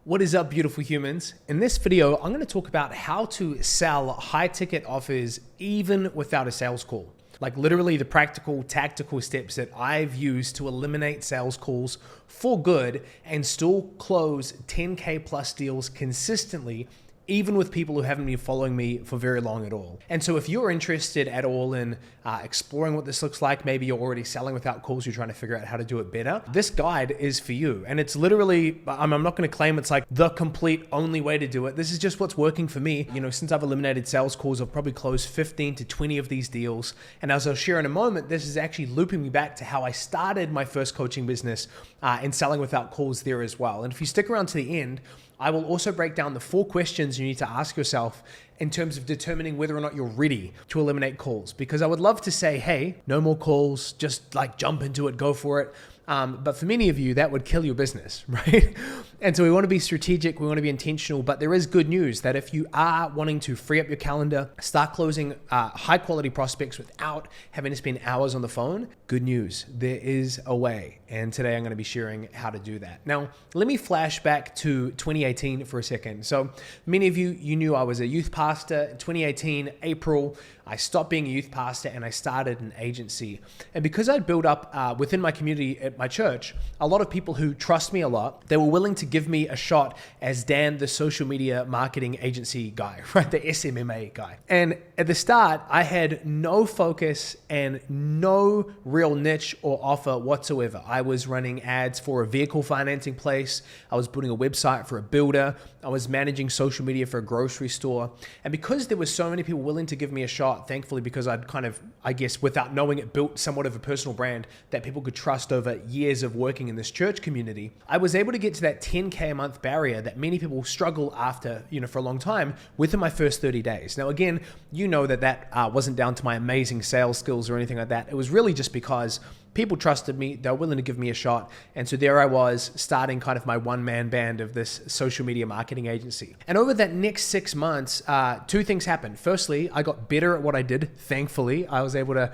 What is up, beautiful humans? In this video, I'm going to talk about how to sell high ticket offers even without a sales call. Like literally the practical, tactical steps that I've used to eliminate sales calls for good and still close 10K plus deals consistently, even with people who haven't been following me for very long at all. And so if you're interested at all in exploring what this looks like, maybe you're already selling without calls, you're trying to figure out how to do it better, this guide is for you. And it's literally, I'm not gonna claim it's like the complete only way to do it. This is just what's working for me. You know, since I've eliminated sales calls, I've probably closed 15 to 20 of these deals. And as I'll share in a moment, this is actually looping me back to how I started my first coaching business and selling without calls there as well. And if you stick around to the end, I will also break down the 4 questions you need to ask yourself in terms of determining whether or not you're ready to eliminate calls. Because I would love to say, hey, no more calls, just like jump into it, go for it. But for many of you, that would kill your business, right? And so we want to be strategic, we want to be intentional, but there is good news that if you are wanting to free up your calendar, start closing high quality prospects without having to spend hours on the phone, good news, there is a way. And today I'm going to be sharing how to do that. Now, let me flash back to 2018 for a second. So many of you knew I was a youth pastor. In 2018, April, I stopped being a youth pastor and I started an agency. And because I'd built up within my community at my church, a lot of people who trust me a lot, they were willing to give me a shot as Dan, the social media marketing agency guy, right? The SMMA guy. And at the start, I had no focus and no real niche or offer whatsoever. I was running ads for a vehicle financing place. I was building a website for a builder. I was managing social media for a grocery store. And because there were so many people willing to give me a shot, thankfully, because I'd kind of, I guess, without knowing it, built somewhat of a personal brand that people could trust over years of working in this church community, I was able to get to that 10K a month barrier that many people struggle after, for a long time within my first 30 days. Now, again, you know that wasn't down to my amazing sales skills or anything like that. It was really just because people trusted me, they were willing to give me a shot. And so there I was starting kind of my one-man band of this social media marketing agency. And over that next 6 months, 2 things happened. Firstly, I got better at what I did. Thankfully, I was able to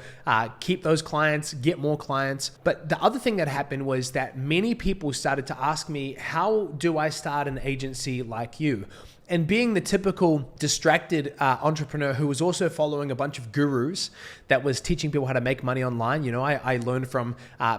keep those clients, get more clients. But the other thing that happened was that many people started to ask me, how do I start an agency like you? And being the typical distracted entrepreneur who was also following a bunch of gurus that was teaching people how to make money online, I learned from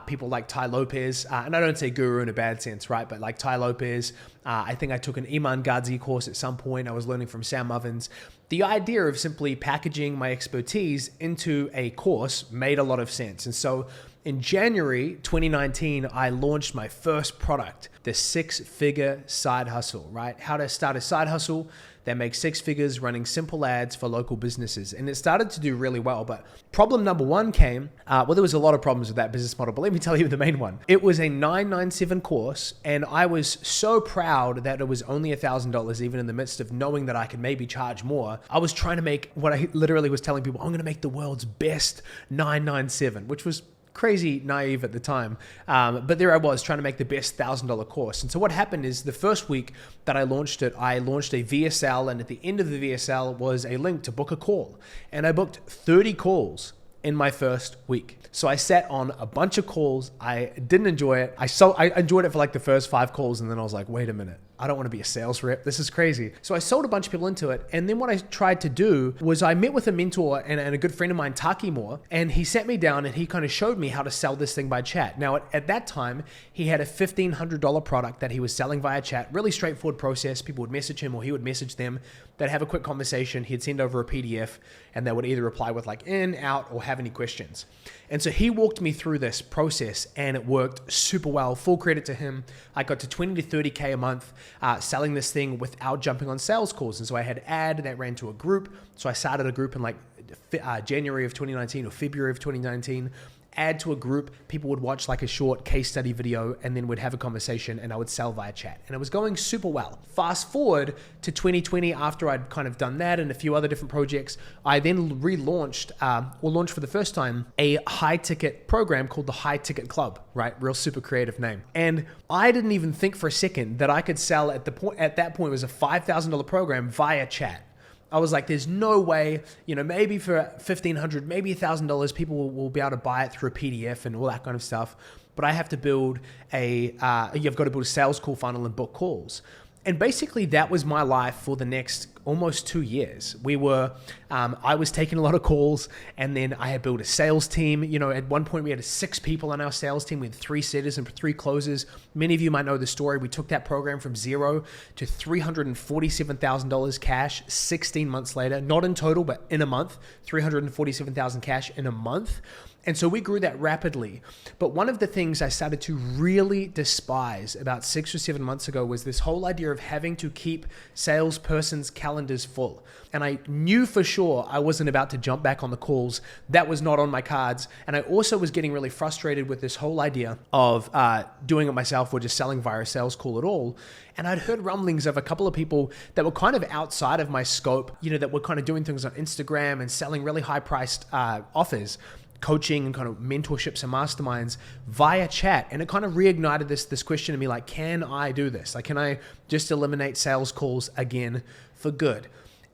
people like Tai Lopez, and I don't say guru in a bad sense, right? But like Tai Lopez, I think I took an Iman Gadzhi course at some point. I was learning from Sam Ovens. The idea of simply packaging my expertise into a course made a lot of sense. And so in January 2019, I launched my first product, the 6-figure side hustle, right? How to start a side hustle that makes 6 figures running simple ads for local businesses. And it started to do really well. But problem number 1 came, there was a lot of problems with that business model, but let me tell you the main one. It was a $997 course, and I was so proud that it was only $1,000, even in the midst of knowing that I could maybe charge more. I was trying to make what I literally was telling people, I'm going to make the world's best $997, which was crazy naive at the time. But there I was trying to make the best $1,000 course. And so what happened is the first week that I launched it, I launched a VSL, and at the end of the VSL was a link to book a call. And I booked 30 calls in my first week. So I sat on a bunch of calls. I didn't enjoy it. I enjoyed it for like the first 5 calls, and then I was like, wait a minute, I don't want to be a sales rep. This is crazy. So I sold a bunch of people into it. And then what I tried to do was I met with a mentor and a good friend of mine, Taki Moore, and he sat me down and he kind of showed me how to sell this thing by chat. Now, at that time, he had a $1,500 product that he was selling via chat, really straightforward process. People would message him or he would message them. They'd have a quick conversation. He'd send over a PDF and they would either reply with like in, out, or have any questions. And so he walked me through this process and it worked super well. Full credit to him. I got to 20 to 30K a month selling this thing without jumping on sales calls. And so I had an ad that ran to a group. So I started a group in like January of 2019 or February of 2019. Add to a group, people would watch like a short case study video and then we'd have a conversation and I would sell via chat. And it was going super well. Fast forward to 2020, after I'd kind of done that and a few other different projects, I then relaunched, launched for the first time, a high ticket program called the High Ticket Club, right? Real super creative name. And I didn't even think for a second that I could sell at that point, it was a $5,000 program via chat. I was like, there's no way, maybe for $1,500, maybe $1,000, people will be able to buy it through a PDF and all that kind of stuff. But I have to build you've got to build a sales call funnel and book calls. And basically that was my life for the next almost 2 years. I was taking a lot of calls, and then I had built a sales team. At one point we had 6 people on our sales team. We had 3 setters and 3 closers. Many of you might know the story. We took that program from zero to $347,000 cash 16 months later, not in total, but in a month, $347,000 cash in a month. And so we grew that rapidly. But one of the things I started to really despise about 6 or 7 months ago was this whole idea of having to keep salespersons' calendars full. And I knew for sure I wasn't about to jump back on the calls. That was not on my cards. And I also was getting really frustrated with this whole idea of doing it myself or just selling via a sales call at all. And I'd heard rumblings of a couple of people that were kind of outside of my scope, that were kind of doing things on Instagram and selling really high-priced offers, coaching and kind of mentorships and masterminds via chat. And it kind of reignited this question in me, like, can I do this? Like, can I just eliminate sales calls again for good?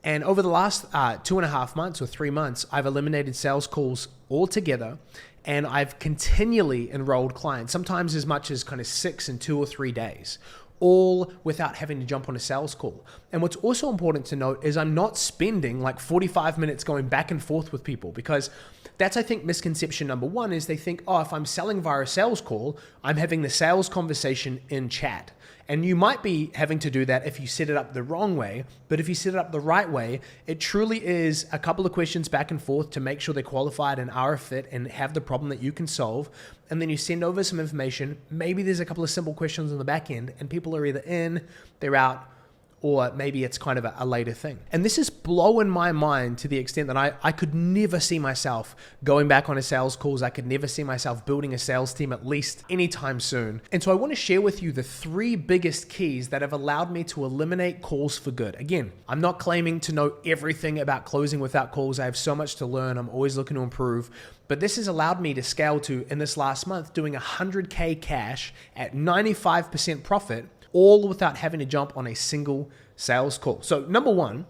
And over the last 2.5 months or 3 months, I've eliminated sales calls altogether. And I've continually enrolled clients, sometimes as much as kind of 6 in 2 or 3 days, all without having to jump on a sales call. And what's also important to note is I'm not spending like 45 minutes going back and forth with people, because that's, I think, misconception number one is they think, oh, if I'm selling via a sales call, I'm having the sales conversation in chat. And you might be having to do that if you set it up the wrong way, but if you set it up the right way, it truly is a couple of questions back and forth to make sure they're qualified and are a fit and have the problem that you can solve. And then you send over some information. Maybe there's a couple of simple questions on the back end, and people are either in, they're out, or maybe it's kind of a later thing. And this is blowing my mind to the extent that I could never see myself going back on a sales calls. I could never see myself building a sales team, at least anytime soon. And so I want to share with you the 3 biggest keys that have allowed me to eliminate calls for good. Again, I'm not claiming to know everything about closing without calls. I have so much to learn. I'm always looking to improve. But this has allowed me to scale to, in this last month, doing $100K cash at 95% profit, all without having to jump on a single sales call. So number 1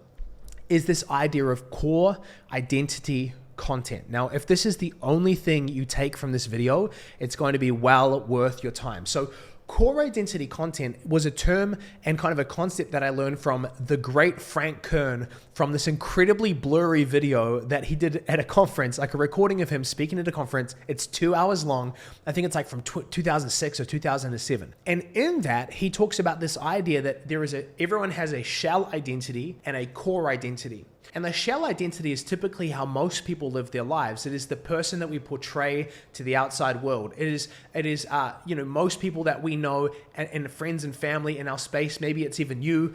is this idea of core identity content. Now, if this is the only thing you take from this video, it's going to be well worth your time. So core identity content was a term and kind of a concept that I learned from the great Frank Kern from this incredibly blurry video that he did at a conference, like a recording of him speaking at a conference. It's 2 hours long. I think it's like from 2006 or 2007. And in that, he talks about this idea that everyone has a shell identity and a core identity. And the shell identity is typically how most people live their lives. It is the person that we portray to the outside world. It is most people that we know and friends and family in our space. Maybe it's even you,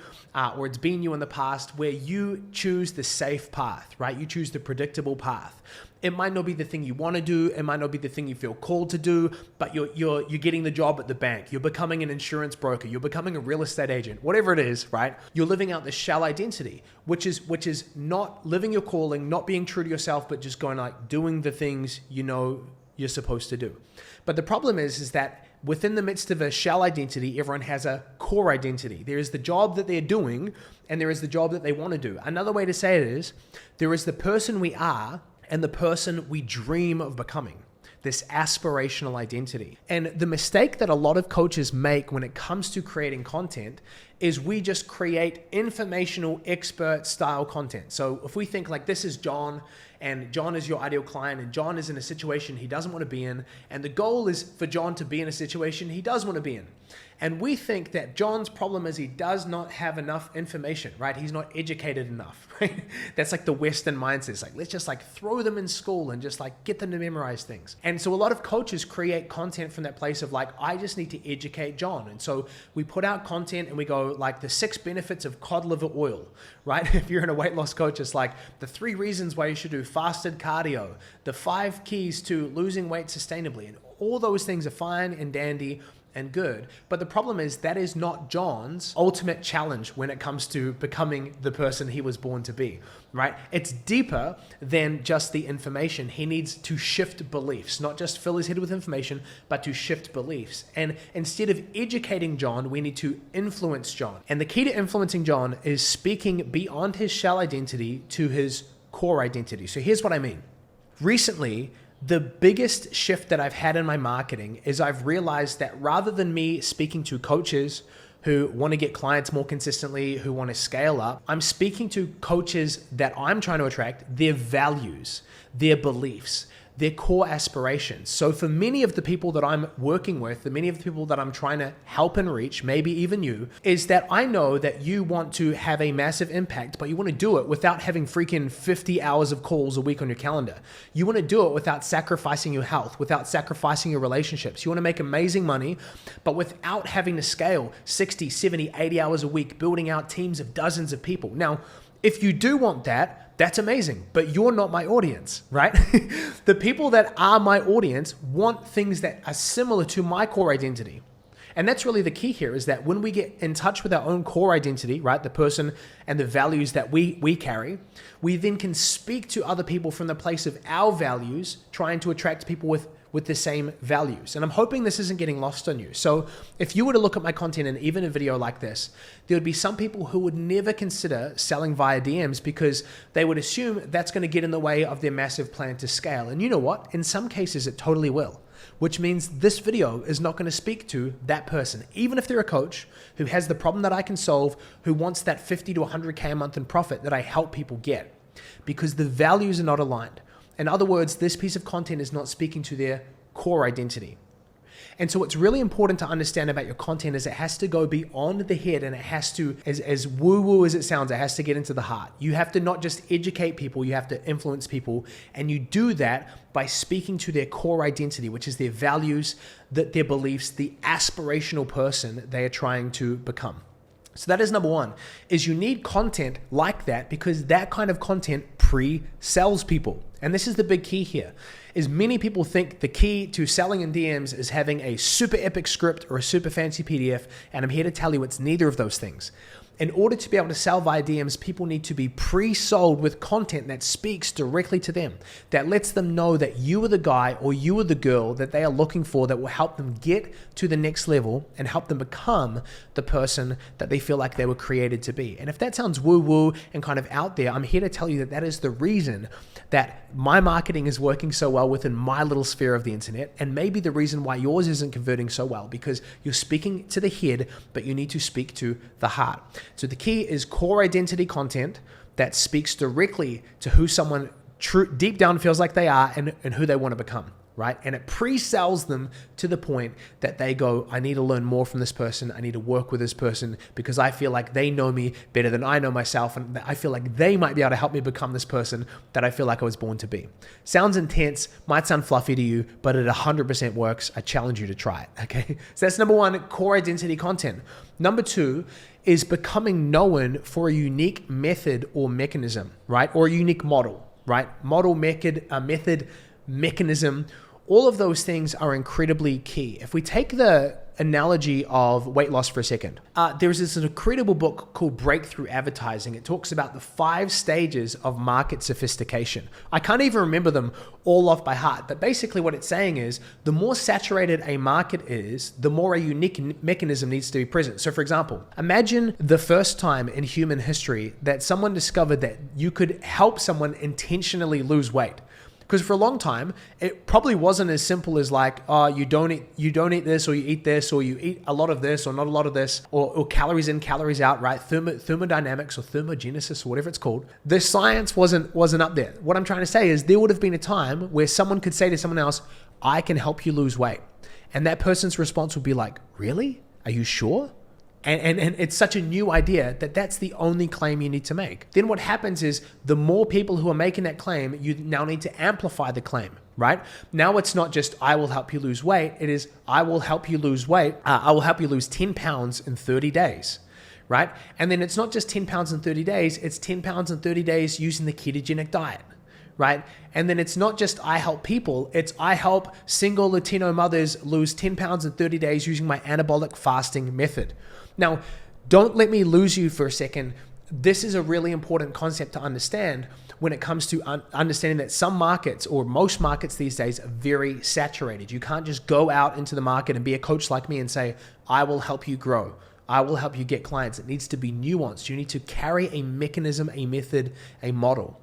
or it's been you in the past, where you choose the safe path, right? You choose the predictable path. It might not be the thing you want to do. It might not be the thing you feel called to do, but you're getting the job at the bank. You're becoming an insurance broker. You're becoming a real estate agent, whatever it is, right? You're living out the shell identity, which is not living your calling, not being true to yourself, but just going like doing the things you know you're supposed to do. But the problem is that within the midst of a shell identity, everyone has a core identity. There is the job that they're doing, and there is the job that they want to do. Another way to say it is, there is the person we are and the person we dream of becoming, this aspirational identity. And the mistake that a lot of coaches make when it comes to creating content is we just create informational expert style content. So if we think like this is John, and John is your ideal client, and John is in a situation he doesn't want to be in, and the goal is for John to be in a situation he does want to be in. And we think that John's problem is he does not have enough information, right? He's not educated enough, right? That's like the Western mindset. It's like, let's just like throw them in school and just like get them to memorize things. And so a lot of coaches create content from that place of like, I just need to educate John. And so we put out content and we go like the 6 benefits of cod liver oil, right? If you're in a weight loss coach, it's like the 3 reasons why you should do fasted cardio, the 5 keys to losing weight sustainably. And all those things are fine and dandy and good. But the problem is that is not John's ultimate challenge when it comes to becoming the person he was born to be, right? It's deeper than just the information. He needs to shift beliefs, not just fill his head with information, but to shift beliefs. And instead of educating John, we need to influence John. And the key to influencing John is speaking beyond his shell identity to his core identity. So here's what I mean. Recently, the biggest shift that I've had in my marketing is I've realized that rather than me speaking to coaches who want to get clients more consistently, who want to scale up. I'm speaking to coaches that I'm trying to attract, their values, their beliefs, their core aspirations. So for many of the people that I'm working with, the many of the people that I'm trying to help and reach, maybe even you, is that I know that you want to have a massive impact, but you want to do it without having freaking 50 hours of calls a week on your calendar. You want to do it without sacrificing your health, without sacrificing your relationships. You want to make amazing money, but without having to scale 60, 70, 80 hours a week, building out teams of dozens of people. Now, if you do want that, that's amazing, but you're not my audience, right? The people that are my audience want things that are similar to my core identity. And that's really the key here, is that when we get in touch with our own core identity, right, the person and the values that we carry, we then can speak to other people from the place of our values, trying to attract people with the same values. And I'm hoping this isn't getting lost on you. So if you were to look at my content and even a video like this, there would be some people who would never consider selling via DMs because they would assume that's going to get in the way of their massive plan to scale. And you know what? In some cases, it totally will, which means this video is not going to speak to that person. Even if they're a coach who has the problem that I can solve, who wants that 50 to 100K a month in profit that I help people get, because the values are not aligned. In other words, this piece of content is not speaking to their core identity. And so what's really important to understand about your content is it has to go beyond the head, and it has to, as woo-woo as it sounds, it has to get into the heart. You have to not just educate people, you have to influence people. And you do that by speaking to their core identity, which is their values, their beliefs, the aspirational person they are trying to become. So that is number one, is you need content like that, because that kind of content pre-sells people. And this is the big key here, is many people think the key to selling in DMs is having a super epic script or a super fancy PDF. And I'm here to tell you it's neither of those things. In order to be able to sell via DMs, people need to be pre-sold with content that speaks directly to them, that lets them know that you are the guy or you are the girl that they are looking for, that will help them get to the next level and help them become the person that they feel like they were created to be. And if that sounds woo-woo and kind of out there, I'm here to tell you that that is the reason that my marketing is working so well within my little sphere of the internet, and maybe the reason why yours isn't converting so well, because you're speaking to the head, but you need to speak to the heart. So the key is core identity content that speaks directly to who someone deep down feels like they are and who they want to become, right? And it pre-sells them to the point that they go, I need to learn more from this person. I need to work with this person because I feel like they know me better than I know myself. And I feel like they might be able to help me become this person that I feel like I was born to be. Sounds intense, might sound fluffy to you, but it 100% works. I challenge you to try it, okay? So that's number one, core identity content. Number two is becoming known for a unique method or mechanism, right? Or a unique model, right? Model, method, mechanism. All of those things are incredibly key. If we take the analogy of weight loss for a second, there's this incredible book called Breakthrough Advertising. It talks about the 5 stages of market sophistication. I can't even remember them all off by heart, but basically what it's saying is the more saturated a market is, the more a unique mechanism needs to be present. So for example, imagine the first time in human history that someone discovered that you could help someone intentionally lose weight. Because for a long time, it probably wasn't as simple as like, you don't eat this, or you eat this, or you eat a lot of this, or not a lot of this, or calories in, calories out, right? Thermodynamics or thermogenesis or whatever it's called. The science wasn't up there. What I'm trying to say is there would have been a time where someone could say to someone else, I can help you lose weight. And that person's response would be like, really? Are you sure? And it's such a new idea that that's the only claim you need to make. Then what happens is the more people who are making that claim, you now need to amplify the claim, right? Now it's not just, I will help you lose weight. It is, I will help you lose weight. I will help you lose 10 pounds in 30 days, right? And then it's not just 10 pounds in 30 days. It's 10 pounds in 30 days using the ketogenic diet, right? And then it's not just I help people, it's I help single Latino mothers lose 10 pounds in 30 days using my anabolic fasting method. Now, don't let me lose you for a second. This is a really important concept to understand when it comes to understanding that some markets, or most markets these days, are very saturated. You can't just go out into the market and be a coach like me and say, I will help you grow. I will help you get clients. It needs to be nuanced. You need to carry a mechanism, a method, a model.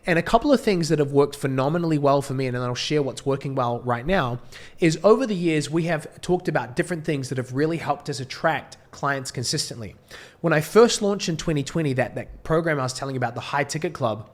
And a couple of things that have worked phenomenally well for me, and then I'll share what's working well right now, is over the years, we have talked about different things that have really helped us attract clients consistently. When I first launched in 2020, that program I was telling you about, the High Ticket Club,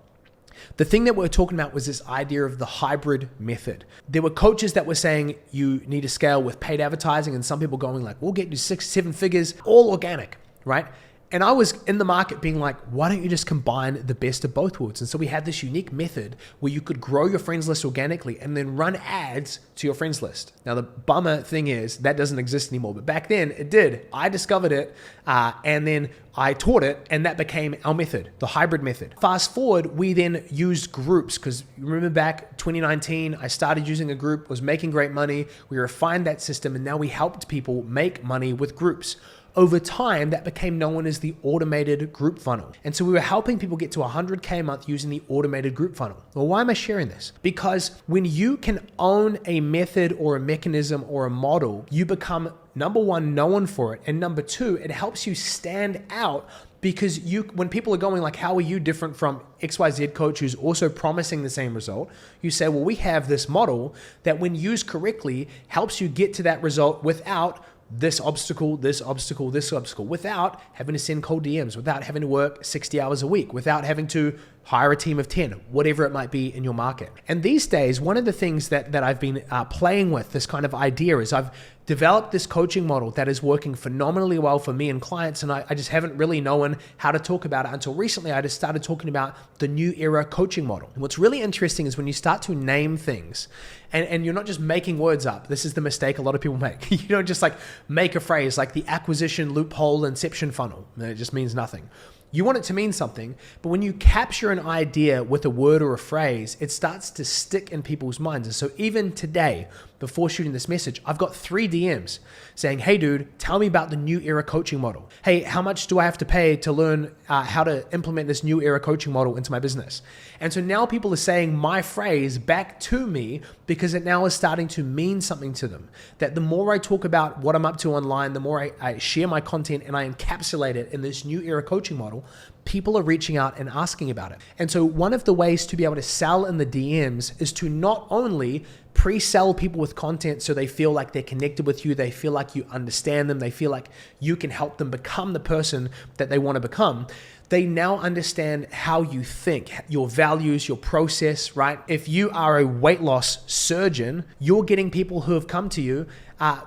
the thing that we were talking about was this idea of the hybrid method. There were coaches that were saying you need to scale with paid advertising, and some people going like, we'll get you 6-7 figures, all organic, right? And I was in the market being like, why don't you just combine the best of both worlds? And so we had this unique method where you could grow your friends list organically and then run ads to your friends list. Now, the bummer thing is that doesn't exist anymore, but back then it did. I discovered it and then I taught it, and that became our method, the hybrid method. Fast forward, we then used groups, because remember back 2019, I started using a group, was making great money. We refined that system, and now we helped people make money with groups. Over time, that became known as the automated group funnel. And so we were helping people get to 100K a month using the automated group funnel. Well, why am I sharing this? Because when you can own a method or a mechanism or a model, you become, number one, known for it. And number two, it helps you stand out, because when people are going like, how are you different from XYZ coach who's also promising the same result? You say, well, we have this model that when used correctly helps you get to that result without this obstacle, this obstacle, this obstacle, without having to send cold DMs, without having to work 60 hours a week, without having to hire a team of 10, whatever it might be in your market. And these days, one of the things that I've been playing with, this kind of idea, is I've developed this coaching model that is working phenomenally well for me and clients, and I just haven't really known how to talk about it until recently. I just started talking about the New Era coaching model. And what's really interesting is when you start to name things, and you're not just making words up. This is the mistake a lot of people make. You don't just like make a phrase like the acquisition loophole inception funnel, and it just means nothing. You want it to mean something, but when you capture an idea with a word or a phrase, it starts to stick in people's minds. And so even today, before shooting this message, I've got 3 DMs saying, hey dude, tell me about the New Era coaching model. Hey, how much do I have to pay to learn how to implement this New Era coaching model into my business? And so now people are saying my phrase back to me because it now is starting to mean something to them. That the more I talk about what I'm up to online, the more I share my content and I encapsulate it in this New Era coaching model, people are reaching out and asking about it. And so one of the ways to be able to sell in the DMs is to not only pre-sell people with content so they feel like they're connected with you, they feel like you understand them, they feel like you can help them become the person that they want to become. They now understand how you think, your values, your process, right? If you are a weight loss surgeon, you're getting people who have come to you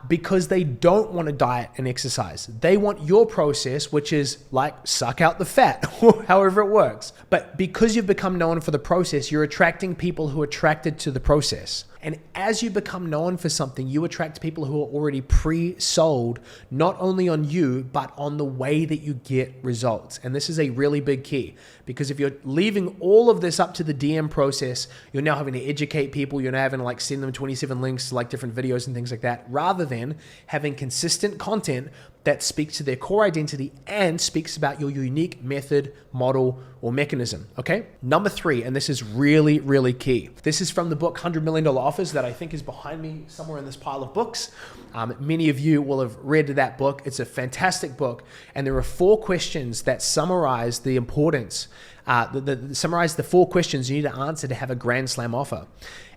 because they don't want to diet and exercise. They want your process, which is like suck out the fat, or however it works. But because you've become known for the process, you're attracting people who are attracted to the process. And as you become known for something, you attract people who are already pre-sold, not only on you, but on the way that you get results. And this is a really big key, because if you're leaving all of this up to the DM process, you're now having to educate people, you're now having to like send them 27 links to like different videos and things like that, rather than having consistent content that speaks to their core identity and speaks about your unique method, model, or mechanism, okay? Number 3, and this is really, really key. This is from the book $100 Million Offers that I think is behind me somewhere in this pile of books. Many of you will have read that book. It's a fantastic book, and there are 4 questions that summarize the importance, summarize the 4 questions you need to answer to have a Grand Slam offer.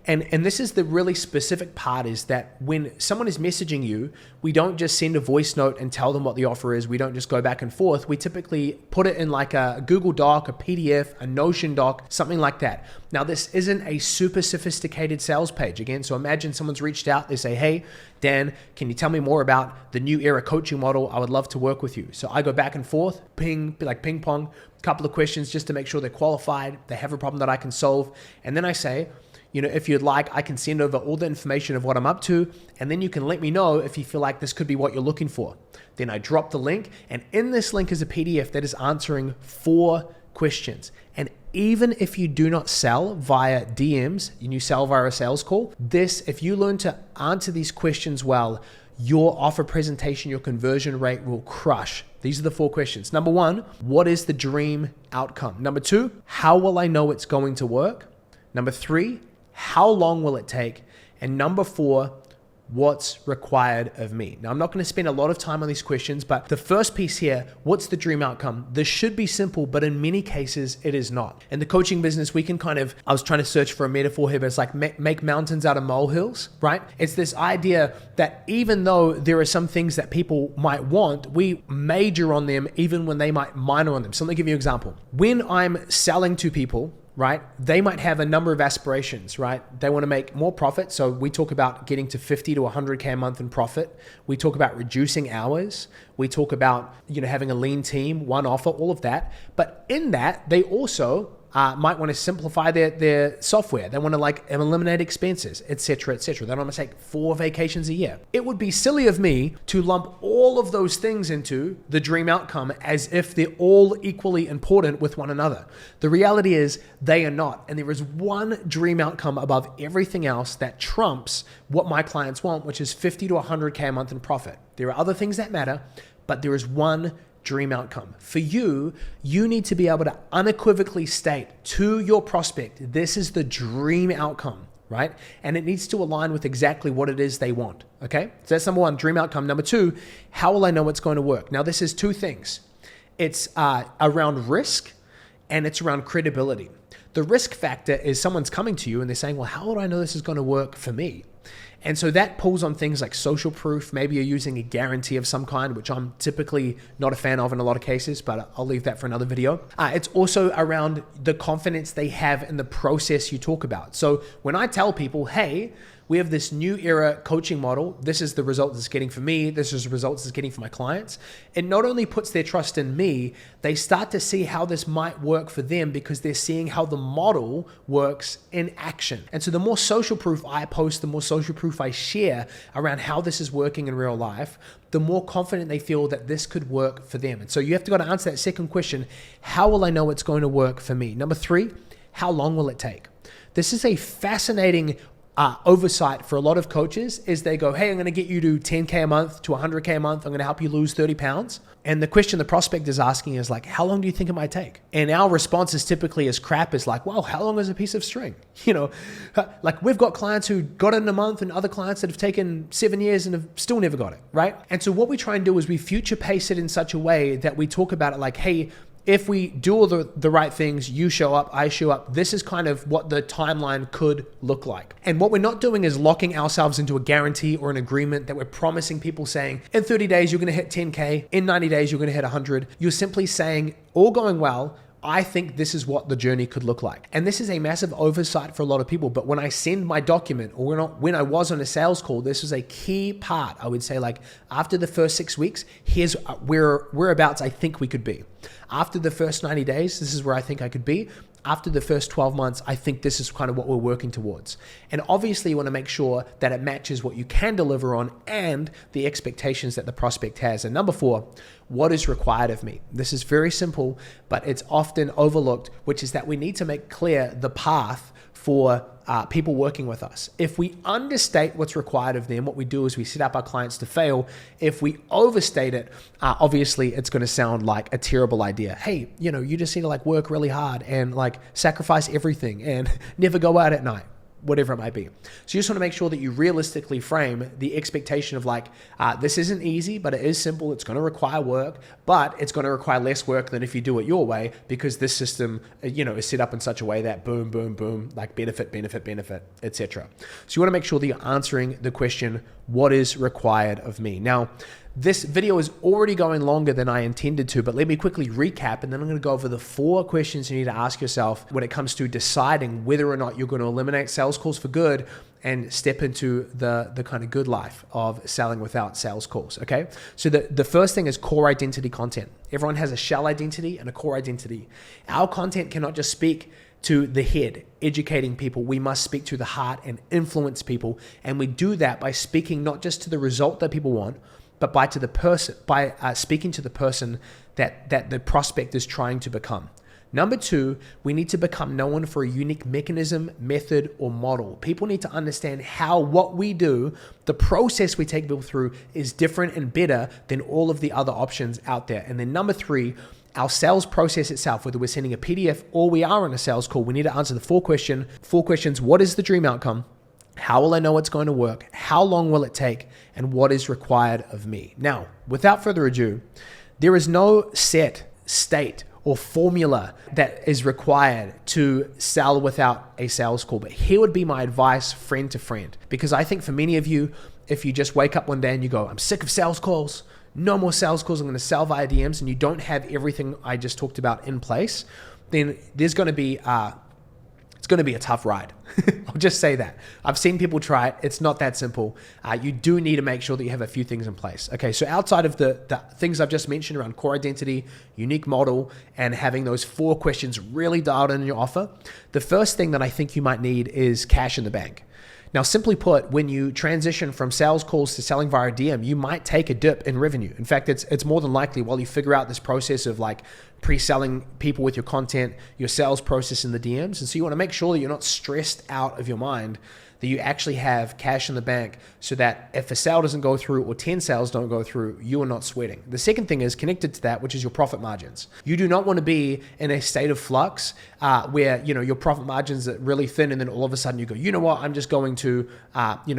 And this is the really specific part, is that when someone is messaging you, we don't just send a voice note and tell them what the offer is. We don't just go back and forth. We typically put it in like a Google Doc, a PDF, a Notion doc, something like that. Now, this isn't a super sophisticated sales page. Again, so imagine someone's reached out. They say, hey, Dan, can you tell me more about the New Era coaching model? I would love to work with you. So I go back and forth, ping pong, a couple of questions just to make sure they're qualified. They have a problem that I can solve. And then I say, you know, if you'd like, I can send over all the information of what I'm up to, and then you can let me know if you feel like this could be what you're looking for. Then I drop the link, and in this link is a PDF that is answering 4 questions. And even if you do not sell via DMs and you sell via a sales call, if you learn to answer these questions well, your offer presentation, your conversion rate will crush. These are the 4 questions. Number 1, what is the dream outcome? Number 2, how will I know it's going to work? Number 3, how long will it take? And number 4, what's required of me? Now, I'm not going to spend a lot of time on these questions, but the first piece here, what's the dream outcome? This should be simple, but in many cases, it is not. In the coaching business, we can I was trying to search for a metaphor here, but it's like make mountains out of molehills, right? It's this idea that even though there are some things that people might want, we major on them even when they might minor on them. So let me give you an example. When I'm selling to people, right? They might have a number of aspirations, right? They want to make more profit. So we talk about getting to 50 to 100K a month in profit. We talk about reducing hours. We talk about, having a lean team, one offer, all of that. But in that, they also might want to simplify their software. They want to eliminate expenses, et cetera, et cetera. They don't want to take 4 vacations a year. It would be silly of me to lump all of those things into the dream outcome as if they're all equally important with one another. The reality is they are not. And there is one dream outcome above everything else that trumps what my clients want, which is 50 to 100K a month in profit. There are other things that matter, but there is one dream outcome. For you, you need to be able to unequivocally state to your prospect, this is the dream outcome, right? And it needs to align with exactly what it is they want, okay? So that's number one, dream outcome. Number two, how will I know it's going to work? Now, this is two things. It's around risk and it's around credibility. The risk factor is someone's coming to you and they're saying, well, how would I know this is going to work for me? And so that pulls on things like social proof. Maybe you're using a guarantee of some kind, which I'm typically not a fan of in a lot of cases, but I'll leave that for another video. It's also around the confidence they have in the process you talk about. So when I tell people, hey, we have this new era coaching model. This is the results it's getting for me. This is the results it's getting for my clients. It not only puts their trust in me, they start to see how this might work for them because they're seeing how the model works in action. And so the more social proof I post, the more social proof I share around how this is working in real life, the more confident they feel that this could work for them. And so you have to go to answer that second question, how will I know it's going to work for me? Number three, how long will it take? This is a fascinating oversight for a lot of coaches is they go, hey, I'm going to get you to 10K a month to 100K a month. I'm going to help you lose 30 pounds. And the question the prospect is asking is like, how long do you think it might take? And our response is typically as crap as like, well, how long is a piece of string? Like we've got clients who got it in a month and other clients that have taken 7 years and have still never got it, right? And so what we try and do is we future pace it in such a way that we talk about it like, hey, if we do all the right things, you show up, I show up, this is kind of what the timeline could look like. And what we're not doing is locking ourselves into a guarantee or an agreement that we're promising people saying, in 30 days, you're going to hit 10K. In 90 days, you're going to hit 100. You're simply saying, all going well, I think this is what the journey could look like. And this is a massive oversight for a lot of people. But when I send my document or when I was on a sales call, this was a key part. I would say like after the first 6 weeks, here's whereabouts I think we could be. After the first 90 days, this is where I think I could be. After the first 12 months, I think this is kind of what we're working towards. And obviously you want to make sure that it matches what you can deliver on and the expectations that the prospect has. And number 4, what is required of me? This is very simple, but it's often overlooked, which is that we need to make clear the path for people working with us. If we understate what's required of them, what we do is we set up our clients to fail. If we overstate it, obviously it's going to sound like a terrible idea. Hey, you just need to work really hard and sacrifice everything and never go out at night, whatever it might be. So you just want to make sure that you realistically frame the expectation of this isn't easy, but it is simple. It's going to require work, but it's going to require less work than if you do it your way because this system, is set up in such a way that boom, boom, boom, benefit, etc. So you want to make sure that you're answering the question, what is required of me? Now, this video is already going longer than I intended to, but let me quickly recap and then I'm going to go over the 4 questions you need to ask yourself when it comes to deciding whether or not you're going to eliminate sales calls for good and step into the kind of good life of selling without sales calls, okay? So the first thing is core identity content. Everyone has a shell identity and a core identity. Our content cannot just speak to the head, educating people. We must speak to the heart and influence people. And we do that by speaking not just to the result that people want, but by speaking to the person that the prospect is trying to become. Number 2, we need to become known for a unique mechanism, method, or model. People need to understand how what we do, the process we take people through, is different and better than all of the other options out there. And then number 3, our sales process itself, whether we're sending a PDF or we are on a sales call, we need to answer the 4 questions. What is the dream outcome? How will I know what's going to work? How long will it take? And what is required of me? Now, without further ado, there is no set state or formula that is required to sell without a sales call. But here would be my advice, friend to friend, because I think for many of you, if you just wake up one day and you go, I'm sick of sales calls, no more sales calls, I'm going to sell via DMs, and you don't have everything I just talked about in place, then there's going to be it's going to be a tough ride. I'll just say that. I've seen people try it. It's not that simple. You do need to make sure that you have a few things in place. Okay, so outside of the things I've just mentioned around core identity, unique model, and having those 4 questions really dialed in your offer, the first thing that I think you might need is cash in the bank. Now, simply put, when you transition from sales calls to selling via DM, you might take a dip in revenue. In fact, it's more than likely while you figure out this process of like pre-selling people with your content, your sales process in the DMs. And so you want to make sure that you're not stressed out of your mind, that you actually have cash in the bank so that if a sale doesn't go through or 10 sales don't go through, you are not sweating. The second thing is connected to that, which is your profit margins. You do not want to be in a state of flux where, your profit margins are really thin and then all of a sudden you go, you know what, I'm just going to,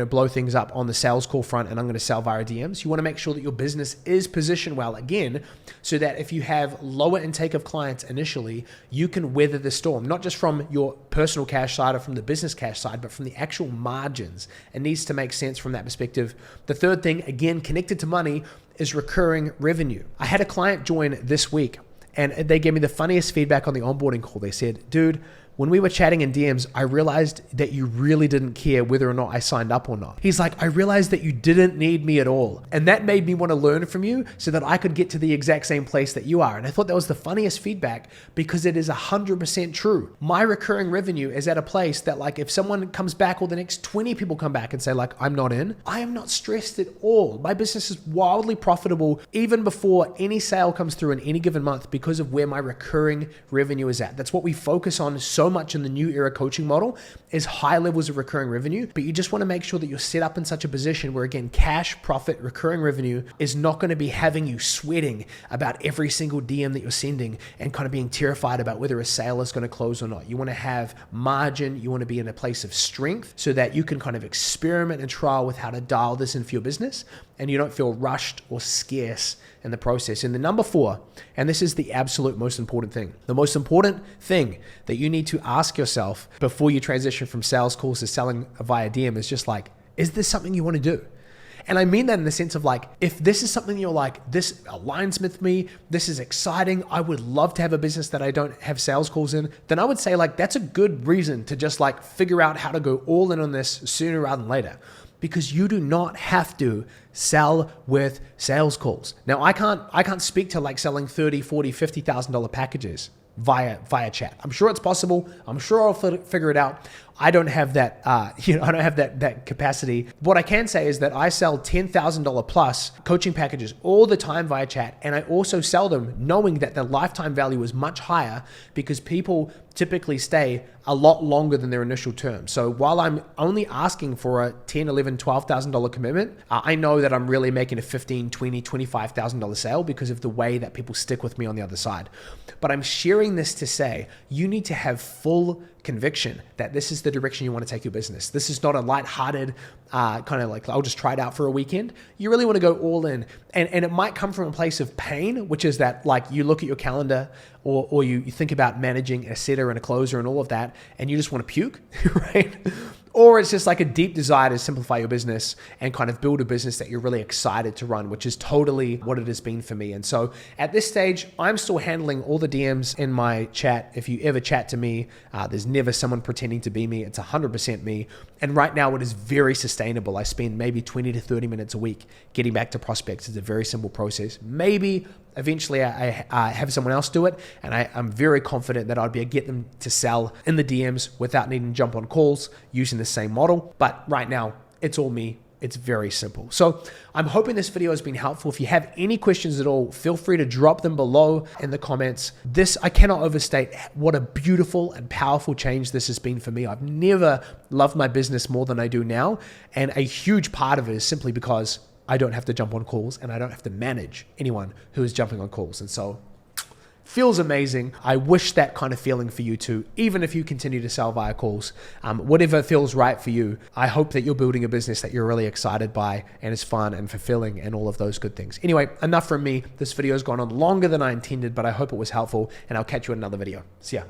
blow things up on the sales call front and I'm going to sell via DMs. You want to make sure that your business is positioned well again, so that if you have lower intake of clients initially, you can weather the storm, not just from your personal cash side or from the business cash side, but from the actual margins. It needs to make sense from that perspective. The third thing, again, connected to money, is recurring revenue. I had a client join this week and they gave me the funniest feedback on the onboarding call. They said, dude, when we were chatting in DMs, I realized that you really didn't care whether or not I signed up or not. He's like, I realized that you didn't need me at all. And that made me want to learn from you so that I could get to the exact same place that you are. And I thought that was the funniest feedback because it is 100% true. My recurring revenue is at a place that like if someone comes back or the next 20 people come back and say like, I'm not in, I am not stressed at all. My business is wildly profitable even before any sale comes through in any given month because of where my recurring revenue is at. That's what we focus on so much in the new era coaching model is high levels of recurring revenue, but you just want to make sure that you're set up in such a position where again, cash, profit, recurring revenue is not going to be having you sweating about every single DM that you're sending and kind of being terrified about whether a sale is going to close or not. You want to have margin. You want to be in a place of strength so that you can kind of experiment and trial with how to dial this in for your business and you don't feel rushed or scarce in the process. And the number 4, and this is the absolute most important thing, the most important thing that you need to ask yourself before you transition from sales calls to selling via DM is just like, is this something you want to do? And I mean that in the sense of like, if this is something you're like, this aligns with me, this is exciting, I would love to have a business that I don't have sales calls in, then I would say like, that's a good reason to just like figure out how to go all in on this sooner rather than later. Because you do not have to sell with sales calls. Now, I can't speak to like selling $30,000, $40,000, $50,000 packages via chat. I'm sure it's possible. I'm sure I'll figure it out. I don't have that, I don't have that capacity. What I can say is that I sell $10,000 plus coaching packages all the time via chat. And I also sell them knowing that the lifetime value is much higher because people typically stay a lot longer than their initial term. So while I'm only asking for a $10,000, $11,000, $12,000 commitment, I know that I'm really making a $15,000, $20,000, $25,000 sale because of the way that people stick with me on the other side. But I'm sharing this to say, you need to have full conviction that this is the direction you want to take your business. This is not a lighthearted kind of like, I'll just try it out for a weekend. You really want to go all in. And it might come from a place of pain, which is that like you look at your calendar or you think about managing a setter and a closer and all of that, and you just want to puke, right? Or it's just like a deep desire to simplify your business and kind of build a business that you're really excited to run, which is totally what it has been for me. And so at this stage, I'm still handling all the DMs in my chat. If you ever chat to me, there's never someone pretending to be me. It's 100% me. And right now it is very sustainable. I spend maybe 20 to 30 minutes a week getting back to prospects. It's a very simple process. Maybe eventually I have someone else do it, and I'm very confident that I'd be able to get them to sell in the DMs without needing to jump on calls using the same model. But right now, it's all me. It's very simple. So I'm hoping this video has been helpful. If you have any questions at all, feel free to drop them below in the comments. I cannot overstate what a beautiful and powerful change this has been for me. I've never loved my business more than I do now. And a huge part of it is simply because I don't have to jump on calls and I don't have to manage anyone who is jumping on calls. And so Feels amazing. I wish that kind of feeling for you too, even if you continue to sell via calls. Whatever feels right for you, I hope that you're building a business that you're really excited by and is fun and fulfilling and all of those good things. Anyway, enough from me. This video has gone on longer than I intended, but I hope it was helpful, and I'll catch you in another video. See ya.